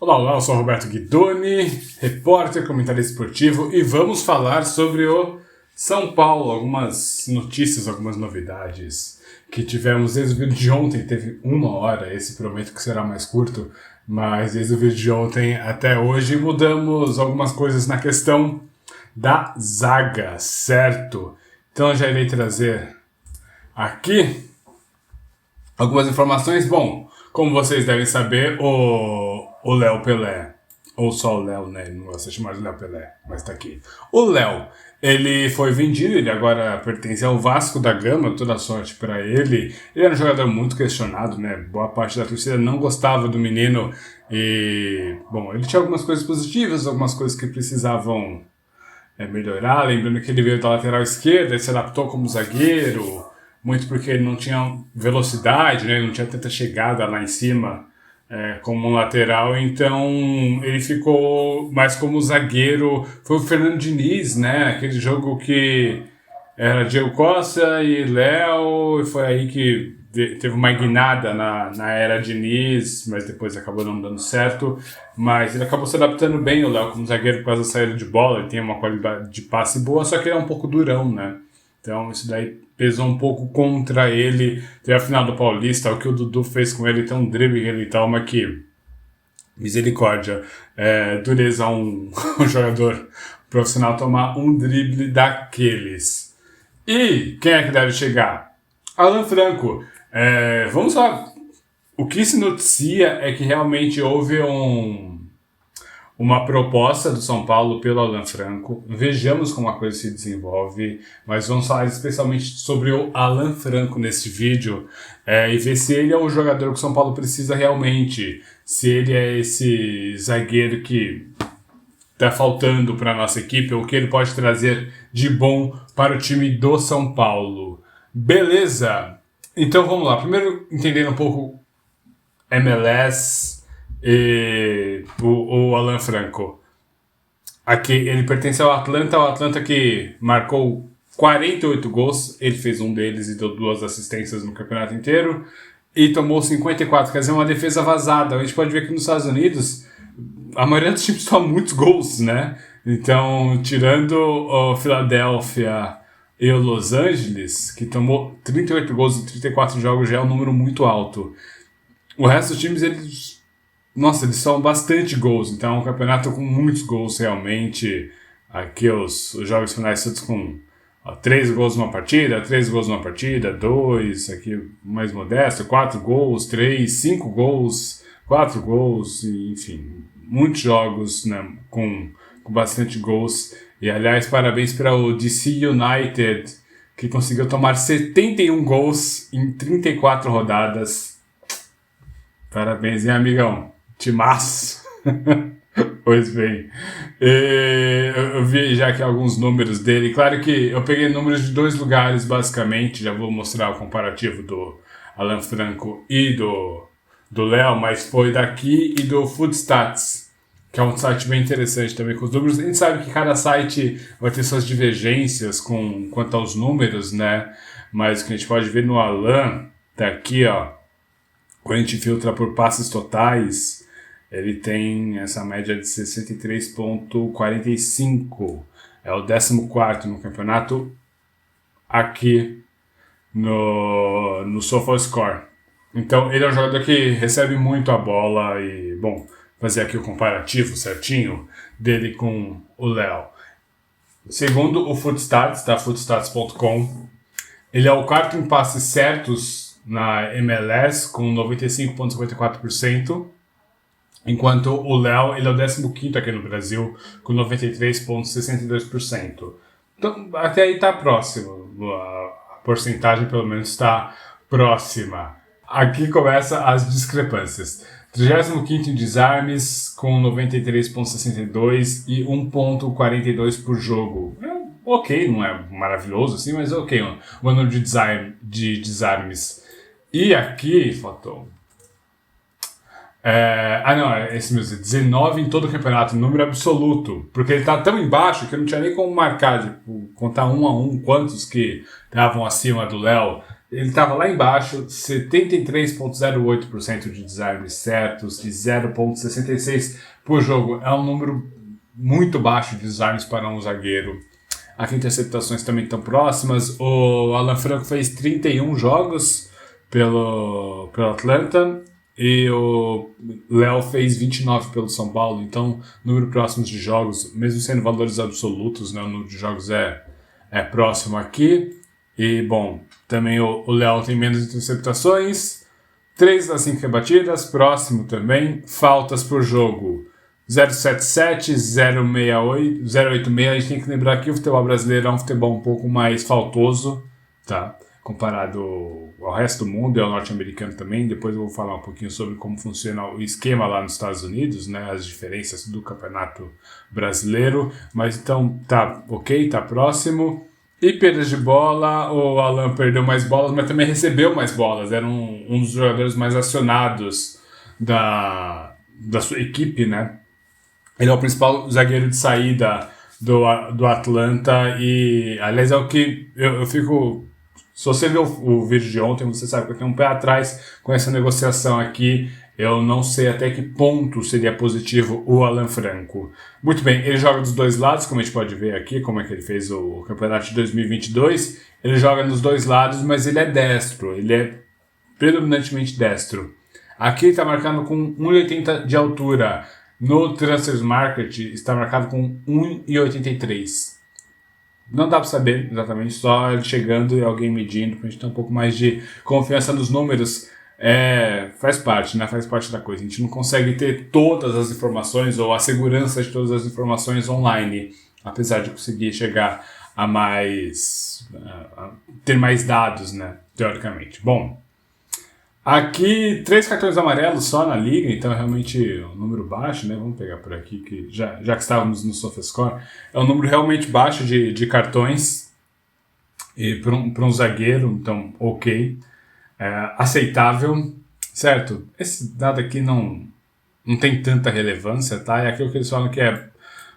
Olá, olá, eu sou o Roberto Guidoni, repórter, comentarista esportivo, e vamos falar sobre o São Paulo, algumas notícias, algumas novidades que tivemos desde o vídeo de ontem. Teve 1 hora, esse prometo que será mais curto, mas desde o vídeo de ontem até hoje mudamos algumas coisas na questão da zaga, certo? Então eu já irei trazer aqui algumas informações. Bom, como vocês devem saber, o Léo Pelé, ou só o Léo, né? Ele não gosta de chamar de Léo Pelé, mas tá aqui. O Léo, ele foi vendido, ele agora pertence ao Vasco da Gama, toda sorte para ele. Ele era um jogador muito questionado, né? Boa parte da torcida não gostava do menino e, bom, ele tinha algumas coisas positivas, algumas coisas que precisavam melhorar. Lembrando que ele veio da lateral esquerda, ele se adaptou como zagueiro, muito porque ele não tinha velocidade, né? Ele não tinha tanta chegada lá em cima como um lateral, então ele ficou mais como zagueiro. Foi o Fernando Diniz, né? Aquele jogo que era Diego Costa e Léo, e foi aí que teve uma guinada na era Diniz, mas depois acabou não dando certo. Mas ele acabou se adaptando bem, o Léo, como zagueiro, por causa da saída de bola. Ele tem uma qualidade de passe boa, só que ele é um pouco durão, né? Então isso daí pesou um pouco contra ele. Teve a final do Paulista, o que o Dudu fez com ele, tem um drible que ele toma que, misericórdia, dureza um jogador profissional tomar um drible daqueles. E quem é que deve chegar? Alan Franco. Vamos lá. O que se noticia é que realmente houve uma proposta do São Paulo pelo Alan Franco. Vejamos como a coisa se desenvolve, mas vamos falar especialmente sobre o Alan Franco nesse vídeo e ver se ele é o jogador que o São Paulo precisa realmente, se ele é esse zagueiro que está faltando para a nossa equipe, ou o que ele pode trazer de bom para o time do São Paulo. Beleza? Então vamos lá. Primeiro, entender um pouco MLS e o Alan Franco. Aqui ele pertence ao Atlanta que marcou 48 gols, ele fez um deles e deu 2 assistências no campeonato inteiro, e tomou 54, quer dizer, uma defesa vazada. A gente pode ver que nos Estados Unidos a maioria dos times toma muitos gols, né? Então, tirando o Philadelphia e o Los Angeles, que tomou 38 gols em 34 jogos, já é um número muito alto. O resto dos times, eles tomam bastante gols. Então é um campeonato com muitos gols realmente. Aqui os jogos finais todos com 3 gols numa partida, 3 gols numa partida, 2, aqui mais modesto, 4 gols, 3, 5 gols, 4 gols, enfim, muitos jogos, né, com bastante gols. E aliás, parabéns para o DC United, que conseguiu tomar 71 gols em 34 rodadas. Parabéns, hein, amigão? Timaço! Pois bem, eu vi já aqui alguns números dele. Claro que eu peguei números de 2 lugares, basicamente. Já vou mostrar o comparativo do Alan Franco e do Léo, mas foi daqui e do Footstats, que é um site bem interessante também com os números. A gente sabe que cada site vai ter suas divergências quanto aos números, né? Mas o que a gente pode ver no Alan, tá aqui, ó. Quando a gente filtra por passes totais, ele tem essa média de 63,45. É o 14º no campeonato aqui no SofaScore. Então, ele é um jogador que recebe muito a bola e, bom, fazer aqui o comparativo certinho dele com o Léo. Segundo o Footstats, tá? Footstats.com, ele é o 4º em passes certos na MLS, com 95,54%, enquanto o Léo, ele é o 15º aqui no Brasil, com 93,62%. Então, até aí está próximo, a porcentagem pelo menos está próxima. Aqui começam as discrepâncias. 35º em desarmes, com 93,62% e 1,42 por jogo. Ok, não é maravilhoso assim, mas ok, o número de desarmes. E aqui, faltou... esse mesmo, 19 em todo o campeonato, número absoluto, porque ele tá tão embaixo que eu não tinha nem como marcar, tipo, contar 1 a 1 quantos que estavam acima do Léo Ele estava lá embaixo, 73,08% de desarmes certos e 0,66 por jogo. É um número muito baixo de desarmes para um zagueiro. As interceptações também estão próximas. O Alan Franco fez 31 jogos pelo Atlanta e o Léo fez 29 pelo São Paulo. Então, número próximo de jogos, mesmo sendo valores absolutos, né, o número de jogos é próximo aqui. E, bom, também o Léo tem menos interceptações, 3 das 5 rebatidas, próximo também, faltas por jogo, 0,77, 0,68, 0,86. A gente tem que lembrar que o futebol brasileiro é um futebol um pouco mais faltoso, tá? Comparado ao resto do mundo e ao norte-americano também. Depois eu vou falar um pouquinho sobre como funciona o esquema lá nos Estados Unidos, né? As diferenças do campeonato brasileiro. Mas então tá ok, tá próximo. E perdas de bola, o Alan perdeu mais bolas, mas também recebeu mais bolas. Era um dos jogadores mais acionados da sua equipe, né? Ele é o principal zagueiro de saída do Atlanta e, aliás, é o que eu fico... Se você viu o vídeo de ontem, você sabe que eu tenho um pé atrás com essa negociação aqui. Eu não sei até que ponto seria positivo o Alan Franco. Muito bem, ele joga dos dois lados, como a gente pode ver aqui, como é que ele fez o campeonato de 2022. Ele joga nos dois lados, mas ele é destro, ele é predominantemente destro. Aqui ele está marcado com 1,80 de altura. No Transfer Market está marcado com 1,83. Não dá para saber exatamente, só ele chegando e alguém medindo, para a gente ter um pouco mais de confiança nos números. Faz parte, né? Faz parte da coisa. A gente não consegue ter todas as informações ou a segurança de todas as informações online, apesar de conseguir chegar a ter mais dados, né? Teoricamente. Bom, aqui 3 cartões amarelos só na liga, então é realmente um número baixo, né? Vamos pegar por aqui, que já que estávamos no SofaScore, é um número realmente baixo de cartões e para um zagueiro, então ok. Aceitável, certo? Esse dado aqui não tem tanta relevância, tá? É aquilo que eles falam que é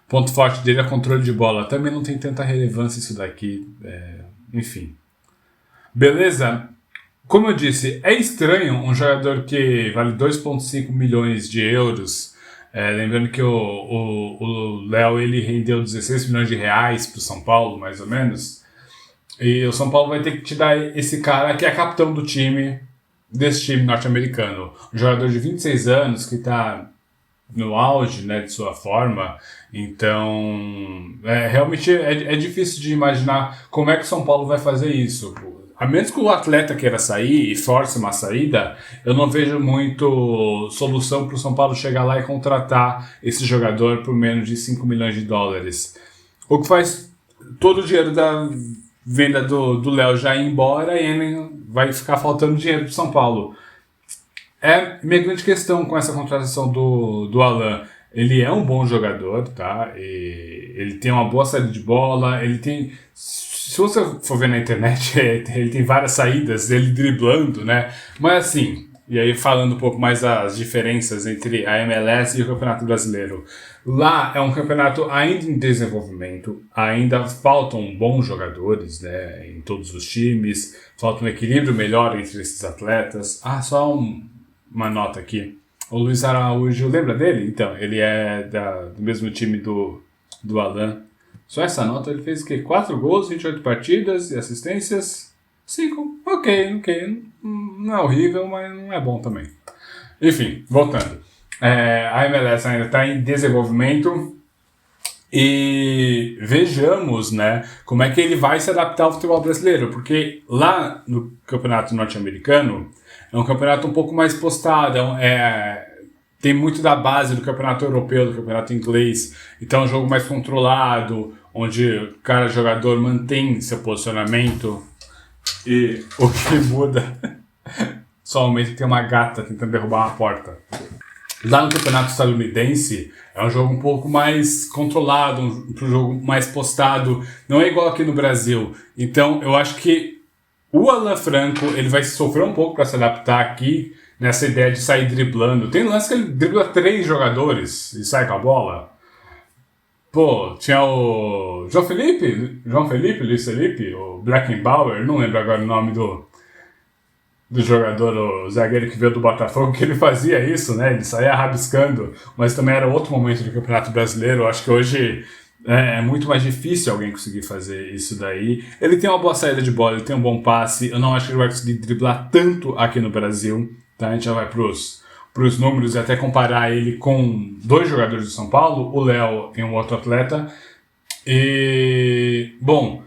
ponto forte dele é controle de bola. Também não tem tanta relevância isso daqui, enfim. Beleza? Como eu disse, é estranho um jogador que vale 2,5 milhões de euros. Lembrando que o Léo ele rendeu 16 milhões de reais para o São Paulo, mais ou menos. E o São Paulo vai ter que tirar esse cara que é capitão do time, desse time norte-americano. Um jogador de 26 anos que está no auge, né, de sua forma. Então, realmente é difícil de imaginar como é que o São Paulo vai fazer isso. A menos que o atleta queira sair e force uma saída, eu não vejo muito solução para o São Paulo chegar lá e contratar esse jogador por menos de 5 milhões de dólares. O que faz todo o dinheiro da venda do Léo já ir embora e vai ficar faltando dinheiro para o São Paulo. É minha grande questão com essa contratação do Alan. Ele é um bom jogador, tá? Ele tem uma boa saída de bola, ele tem... Se você for ver na internet, ele tem várias saídas, ele driblando, né? Mas assim, e aí falando um pouco mais das diferenças entre a MLS e o Campeonato Brasileiro. Lá é um campeonato ainda em desenvolvimento, ainda faltam bons jogadores, né, em todos os times, falta um equilíbrio melhor entre esses atletas. Só uma nota aqui. O Luiz Araújo, lembra dele? Então, ele é do mesmo time do Alan. Só essa nota, ele fez o quê? 4 gols, 28 partidas e assistências? 5. Ok. Não é horrível, mas não é bom também. Enfim, voltando. A MLS ainda está em desenvolvimento e vejamos, né, como é que ele vai se adaptar ao futebol brasileiro, porque lá no campeonato norte-americano é um campeonato um pouco mais postado, tem muito da base do campeonato europeu, do campeonato inglês, então é um jogo mais controlado, onde cada jogador mantém seu posicionamento e o que muda somente que tem uma gata tentando derrubar uma porta. Lá no campeonato estadunidense é um jogo um pouco mais controlado, um jogo mais postado, não é igual aqui no Brasil. Então eu acho que o Alan Franco ele vai sofrer um pouco para se adaptar aqui nessa ideia de sair driblando. Tem lance que ele dribla 3 jogadores e sai com a bola. Pô, tinha o João Felipe, Luiz Felipe, o Blackenbauer, não lembro agora o nome do jogador, o zagueiro que veio do Botafogo, que ele fazia isso, né? Ele saía rabiscando, mas também era outro momento do Campeonato Brasileiro. Eu acho que hoje é muito mais difícil alguém conseguir fazer isso daí. Ele tem uma boa saída de bola, ele tem um bom passe. Eu não acho que ele vai conseguir driblar tanto aqui no Brasil, tá? A gente já vai pros números e até comparar ele com dois jogadores do São Paulo, o Léo e um outro atleta. E, bom,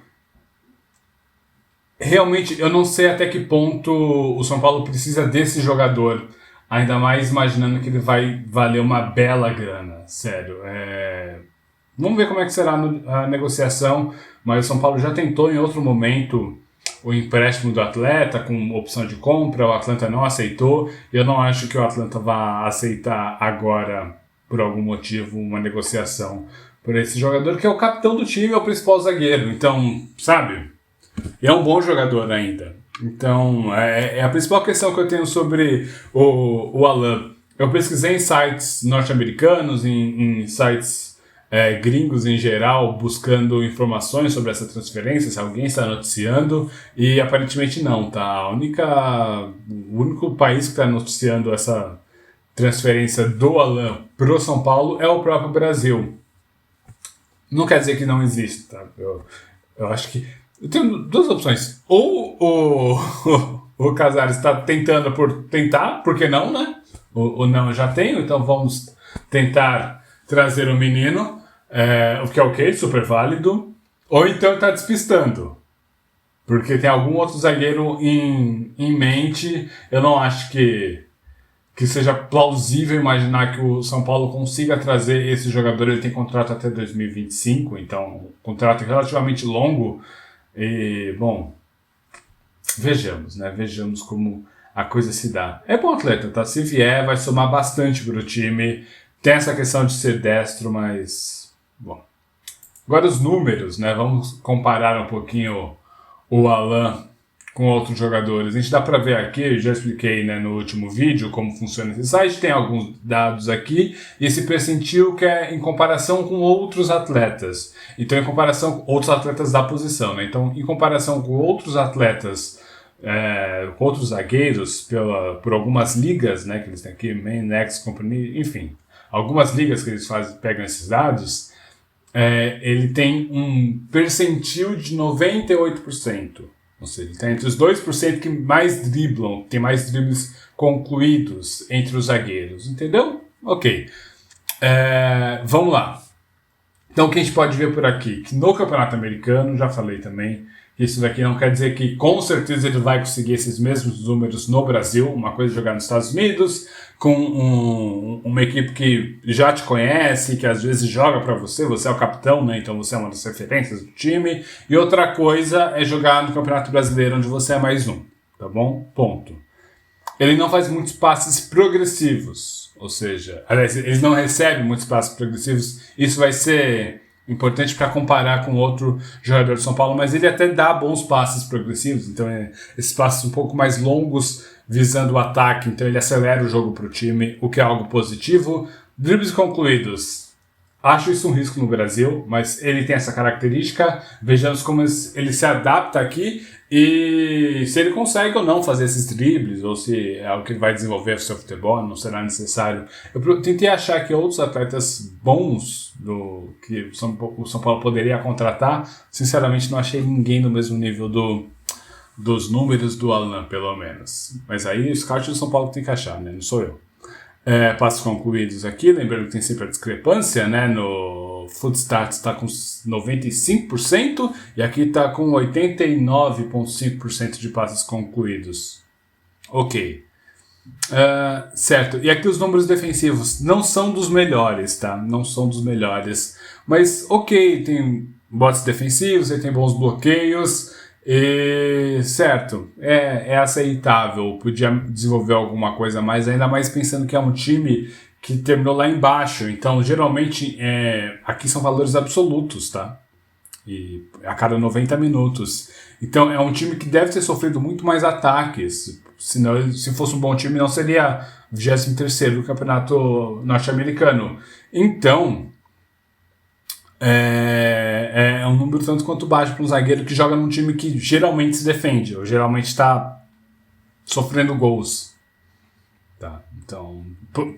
realmente eu não sei até que ponto o São Paulo precisa desse jogador, ainda mais imaginando que ele vai valer uma bela grana, sério. Vamos ver como é que será a negociação, mas o São Paulo já tentou em outro momento o empréstimo do atleta com opção de compra, o Atlanta não aceitou, e eu não acho que o Atlanta vá aceitar agora, por algum motivo, uma negociação por esse jogador, que é o capitão do time, é o principal zagueiro, então, sabe, é um bom jogador ainda. Então, é a principal questão que eu tenho sobre o Alan. Eu pesquisei em sites norte-americanos, em sites gringos em geral, buscando informações sobre essa transferência, se alguém está noticiando, e aparentemente não, tá? O único país que está noticiando essa transferência do Alan pro São Paulo é o próprio Brasil. Não quer dizer que não existe, tá? Eu acho que eu tenho duas opções. Ou o Casares está tentando por tentar, por que não, né? O não eu já tenho, então vamos tentar trazer o menino, o que é ok, super válido. Ou então está despistando, porque tem algum outro zagueiro em mente. Eu não acho que seja plausível imaginar que o São Paulo consiga trazer esse jogador. Ele tem contrato até 2025, então um contrato relativamente longo. E, bom, vejamos, né? Vejamos como a coisa se dá. É bom atleta, tá? Se vier, vai somar bastante para o time. Tem essa questão de ser destro, mas, bom. Agora os números, né? Vamos comparar um pouquinho o Alan com outros jogadores. A gente dá para ver aqui, eu já expliquei, né, no último vídeo como funciona esse site, tem alguns dados aqui, e esse percentil que é em comparação com outros atletas. Então, em comparação com outros atletas da posição, né? Então, em comparação com outros atletas, com outros zagueiros, por algumas ligas, né, que eles têm aqui, Main, Next, Company, enfim, algumas ligas que eles pegam esses dados, ele tem um percentil de 98%. Ou seja, está entre os 2% que mais driblam, tem mais dribles concluídos entre os zagueiros, entendeu? Ok. Vamos lá. Então, o que a gente pode ver por aqui? Que no Campeonato Americano, já falei também, isso daqui não quer dizer que com certeza ele vai conseguir esses mesmos números no Brasil. Uma coisa é jogar nos Estados Unidos, com uma equipe que já te conhece, que às vezes joga para você é o capitão, né? Então você é uma das referências do time. E outra coisa é jogar no Campeonato Brasileiro, onde você é mais um, tá bom? Ponto. Ele não faz muitos passes progressivos, ou seja, aliás, ele não recebe muitos passes progressivos. Isso vai ser importante para comparar com outro jogador de São Paulo, mas ele até dá bons passes progressivos, então esses passes um pouco mais longos visando o ataque, então ele acelera o jogo para o time, o que é algo positivo. Dribles concluídos, acho isso um risco no Brasil, mas ele tem essa característica. Vejamos como ele se adapta aqui e se ele consegue ou não fazer esses dribles, ou se é algo que ele vai desenvolver o seu futebol, não será necessário. Eu tentei achar que outros atletas bons que o São Paulo poderia contratar. Sinceramente, não achei ninguém no mesmo nível dos números do Alan, pelo menos. Mas aí o scout do São Paulo tem que achar, né? Não sou eu. Passos concluídos aqui, lembrando que tem sempre a discrepância, né? No Footstats está com 95% e aqui está com 89,5% de passos concluídos. Ok. Certo. E aqui os números defensivos não são dos melhores, tá? Não são dos melhores. Mas ok, tem botes defensivos, ele tem bons bloqueios. Certo, é aceitável, podia desenvolver alguma coisa a mais, ainda mais pensando que é um time que terminou lá embaixo, então geralmente aqui são valores absolutos, tá? E a cada 90 minutos. Então é um time que deve ter sofrido muito mais ataques, senão, se fosse um bom time não seria 23º do campeonato norte-americano. Então é um número tanto quanto baixo para um zagueiro que joga num time que geralmente se defende, ou geralmente está sofrendo gols. Tá? Então,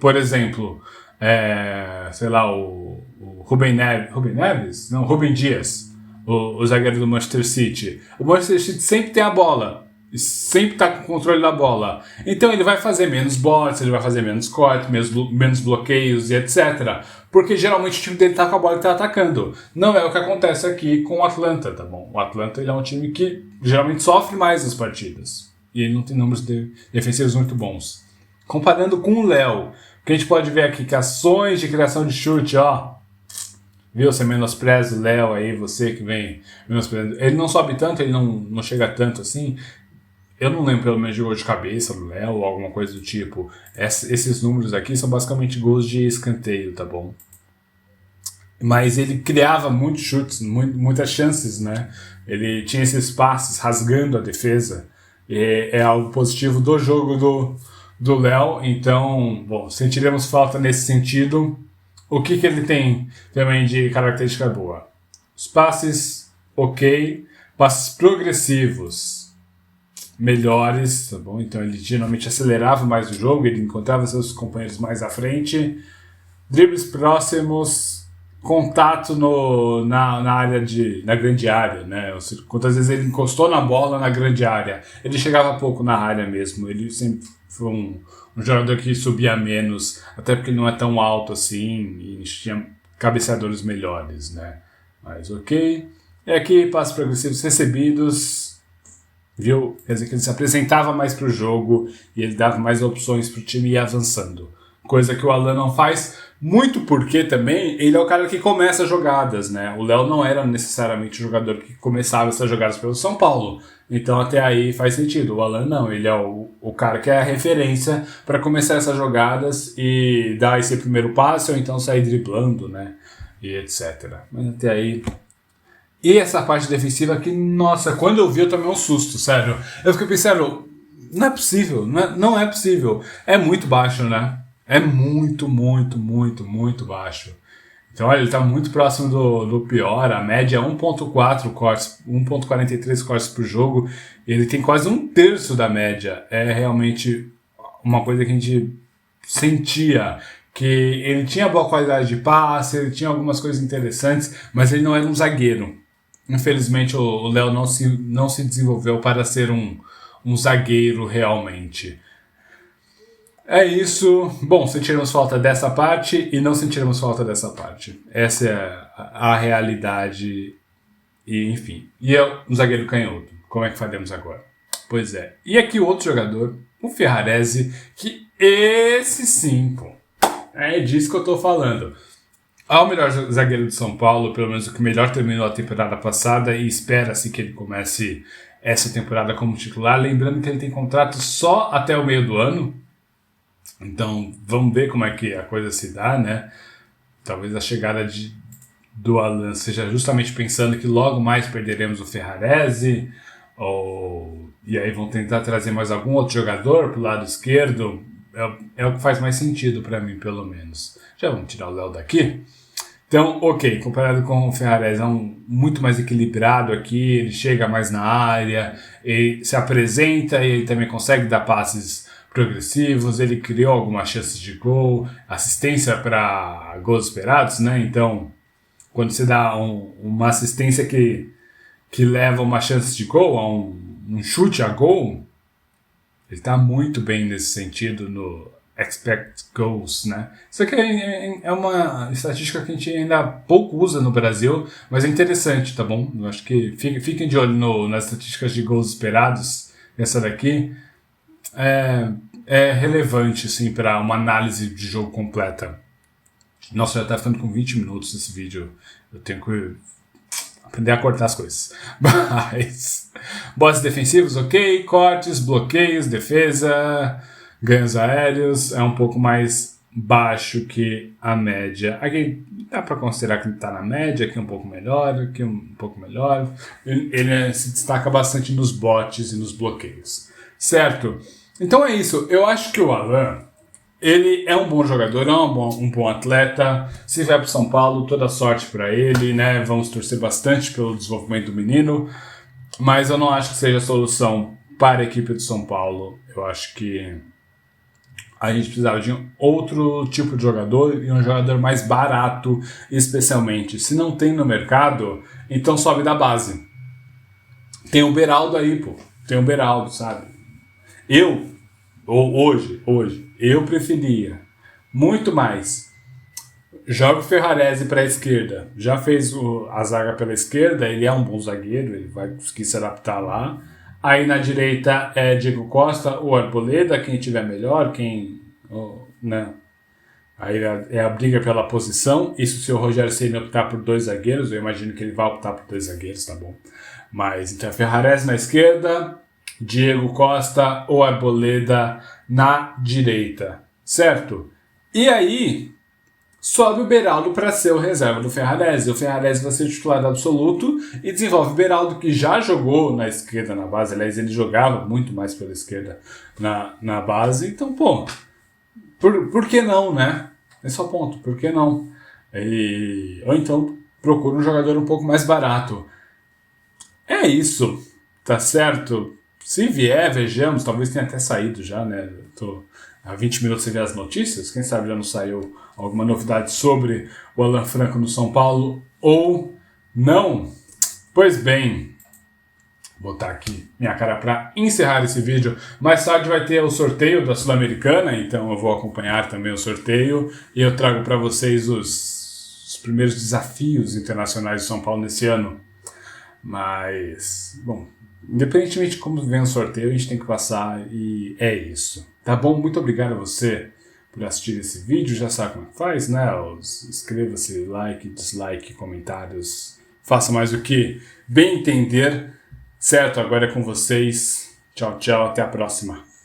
por exemplo, sei lá, o Rubem Neves? Não, Rubem Dias, o zagueiro do Manchester City. O Manchester City sempre tem a bola, sempre está com o controle da bola. Então ele vai fazer menos bots, ele vai fazer menos cortes, menos bloqueios e etc. Porque geralmente o time dele está com a bola e está atacando. Não é o que acontece aqui com o Atlanta, tá bom? O Atlanta ele é um time que geralmente sofre mais nas partidas. E ele não tem números defensivos muito bons. Comparando com o Léo, que a gente pode ver aqui que ações de criação de chute, ó. Viu? Você menospreza o Léo aí, você que vem menosprezando. Ele não sobe tanto, ele não chega tanto assim. Eu não lembro pelo menos de gol de cabeça do Léo ou alguma coisa do tipo. Esses números aqui são basicamente gols de escanteio, tá bom? Mas ele criava muitos chutes, muitas chances, né? Ele tinha esses passes rasgando a defesa. É algo positivo do jogo do Léo. Então, bom, sentiremos falta nesse sentido. O que ele tem também de característica boa? Os passes, ok. Passes progressivos, melhores, tá bom? Então ele geralmente acelerava mais o jogo, ele encontrava seus companheiros mais à frente. Dribles próximos, contato na área na grande área, né? Quantas vezes ele encostou na bola na grande área? Ele chegava pouco na área mesmo, ele sempre foi um jogador que subia menos, até porque ele não é tão alto assim, e tinha cabeceadores melhores, né? Mas ok. E aqui, passos progressivos recebidos, viu? Quer dizer que ele se apresentava mais para o jogo e ele dava mais opções para o time ir avançando. Coisa que o Alan não faz, muito porque também ele é o cara que começa as jogadas, né? O Léo não era necessariamente o jogador que começava essas jogadas pelo São Paulo. Então até aí faz sentido. O Alan não, ele é o cara que é a referência para começar essas jogadas e dar esse primeiro passo ou então sair driblando, né? E etc. Mas até aí... E essa parte defensiva aqui, nossa, quando eu vi eu tomei um susto, sério. Eu fiquei pensando, não é possível, não é possível. É muito baixo, né? É muito, muito, muito, muito baixo. Então, olha, ele está muito próximo do pior. A média é 1.4 cortes, 1.43 cortes por jogo. Ele tem quase um terço da média. É realmente uma coisa que a gente sentia. Que ele tinha boa qualidade de passe, ele tinha algumas coisas interessantes, mas ele não era um zagueiro. Infelizmente, o Léo não se desenvolveu para ser um zagueiro realmente. É isso. Bom, sentiremos falta dessa parte e não sentiremos falta dessa parte. Essa é a realidade. E, enfim. E é um zagueiro canhoto. Como é que faremos agora? Pois é. E aqui outro jogador, o Ferrarese, que esse sim, pô. É disso que eu tô falando. Ao melhor zagueiro de São Paulo, pelo menos o que melhor terminou a temporada passada, e espera-se que ele comece essa temporada como titular. Lembrando que ele tem contrato só até o meio do ano. Então, vamos ver como é que a coisa se dá, né? Talvez a chegada do Alan seja justamente pensando que logo mais perderemos o Ferrarese, e aí vão tentar trazer mais algum outro jogador pro lado esquerdo. É o que faz mais sentido para mim, pelo menos. Já vamos tirar o Léo daqui. Então, ok, comparado com o Ferrarese, é muito mais equilibrado aqui, ele chega mais na área, ele se apresenta e ele também consegue dar passes progressivos, ele criou algumas chances de gol, assistência para gols esperados, né? Então, quando você dá uma assistência que leva uma chance de gol, a um chute a gol, ele está muito bem nesse sentido no expect goals, né? Isso aqui é uma estatística que a gente ainda pouco usa no Brasil, mas é interessante, tá bom? Eu acho que fiquem de olho nas estatísticas de gols esperados. Essa daqui é relevante, assim, para uma análise de jogo completa. Nossa, já tá ficando com 20 minutos esse vídeo. Eu tenho que aprender a cortar as coisas. Mas botes defensivos, ok. Cortes, bloqueios, defesa, ganhos aéreos. É um pouco mais baixo que a média. Aqui dá para considerar que ele está na média, aqui um pouco melhor, aqui um pouco melhor. Ele se destaca bastante nos botes e nos bloqueios. Certo? Então é isso. Eu acho que o Alan, ele é um bom jogador, é um bom atleta. Se vier para São Paulo, toda sorte para ele, né? Vamos torcer bastante pelo desenvolvimento do menino. Mas eu não acho que seja a solução para a equipe do São Paulo. Eu acho que a gente precisava de outro tipo de jogador e um jogador mais barato, especialmente. Se não tem no mercado, então sobe da base. Tem o Beraldo aí, pô. Tem o Beraldo, sabe? Hoje, eu preferia muito mais. Joga o Ferrarese para a esquerda. Já fez a zaga pela esquerda, ele é um bom zagueiro, ele vai conseguir se adaptar lá. Aí na direita é Diego Costa ou Arboleda, quem tiver melhor, né? Aí é a briga pela posição. Isso se o Rogério Ceni optar por 2 zagueiros, eu imagino que ele vai optar por 2 zagueiros, tá bom? Mas então Ferrarese na esquerda, Diego Costa ou Arboleda na direita, certo? E aí sobe o Beraldo para ser o reserva do Ferrarese. O Ferrarese vai ser titular absoluto e desenvolve o Beraldo, que já jogou na esquerda na base. Aliás, ele jogava muito mais pela esquerda na base. Então, pô, por que não, né? Esse é o ponto, por que não? Ou então procura um jogador um pouco mais barato. É isso, tá certo? Se vier, vejamos, talvez tenha até saído já, né? Há 20 minutos você vê as notícias, quem sabe já não saiu alguma novidade sobre o Alan Franco no São Paulo ou não. Pois bem, vou botar aqui minha cara para encerrar esse vídeo. Mais tarde vai ter o sorteio da Sul-Americana, então eu vou acompanhar também o sorteio e eu trago para vocês os primeiros desafios internacionais de São Paulo nesse ano. Mas, bom, independentemente de como vem o sorteio, a gente tem que passar e é isso. Tá bom? Muito obrigado a você por assistir esse vídeo. Já sabe como é que faz, né? Inscreva-se, like, dislike, comentários. Faça mais o que bem entender. Certo? Agora é com vocês. Tchau, tchau. Até a próxima.